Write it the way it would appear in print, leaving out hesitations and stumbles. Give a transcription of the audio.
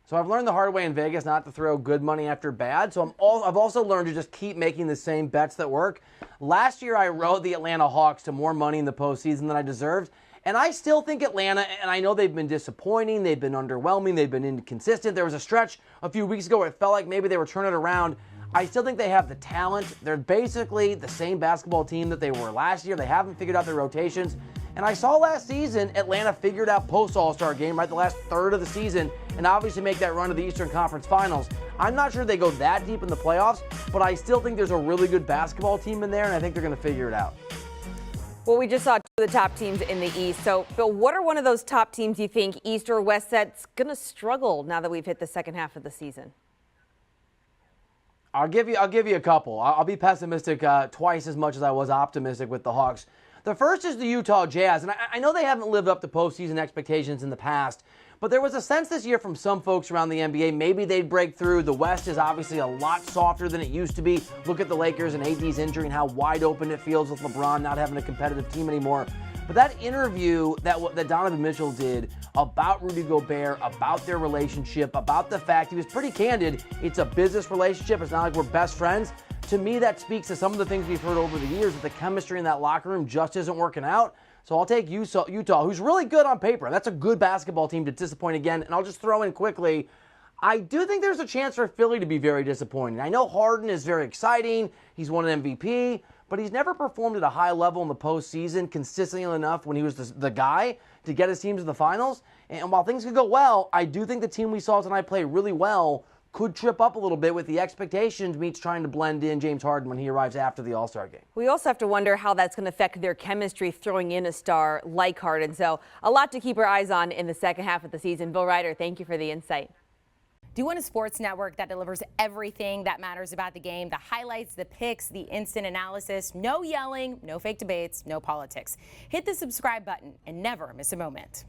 So I've learned the hard way in Vegas not to throw good money after bad. So I've also learned to just keep making the same bets that work. Last year, I rode the Atlanta Hawks to more money in the postseason than I deserved. And I still think Atlanta, and I know they've been disappointing, they've been underwhelming, they've been inconsistent. There was a stretch a few weeks ago where it felt like maybe they were turning it around. I still think they have the talent. They're basically the same basketball team that they were last year. They haven't figured out their rotations. And I saw last season Atlanta figured out post-All-Star game, right, the last third of the season, and obviously make that run to the Eastern Conference Finals. I'm not sure they go that deep in the playoffs, but I still think there's a really good basketball team in there, and I think they're going to figure it out. Well, we just saw two of the top teams in the East. So, Bill, what are one of those top teams you think, East or West, that's going to struggle now that we've hit the second half of the season? I'll give you a couple. I'll be pessimistic twice as much as I was optimistic with the Hawks. The first is the Utah Jazz, and I know they haven't lived up to postseason expectations in the past, but there was a sense this year from some folks around the NBA maybe they'd break through. The West is obviously a lot softer than it used to be. Look at the Lakers and AD's injury and how wide open it feels with LeBron not having a competitive team anymore. But that interview that Donovan Mitchell did about Rudy Gobert, about their relationship, about the fact he was pretty candid, it's a business relationship, it's not like we're best friends. To me, that speaks to some of the things we've heard over the years, that the chemistry in that locker room just isn't working out. So I'll take Utah, who's really good on paper. That's a good basketball team to disappoint again. And I'll just throw in quickly, I do think there's a chance for Philly to be very disappointing. I know Harden is very exciting. He's won an MVP, but he's never performed at a high level in the postseason consistently enough when he was the guy to get his team to the finals. And while things could go well, I do think the team we saw tonight play really well could trip up a little bit with the expectations meets trying to blend in James Harden when he arrives after the All-Star game. We also have to wonder how that's going to affect their chemistry throwing in a star like Harden. So a lot to keep our eyes on in the second half of the season. Bill Reiter, thank you for the insight. Do you want a sports network that delivers everything that matters about the game? The highlights, the picks, the instant analysis, no yelling, no fake debates, no politics. Hit the subscribe button and never miss a moment.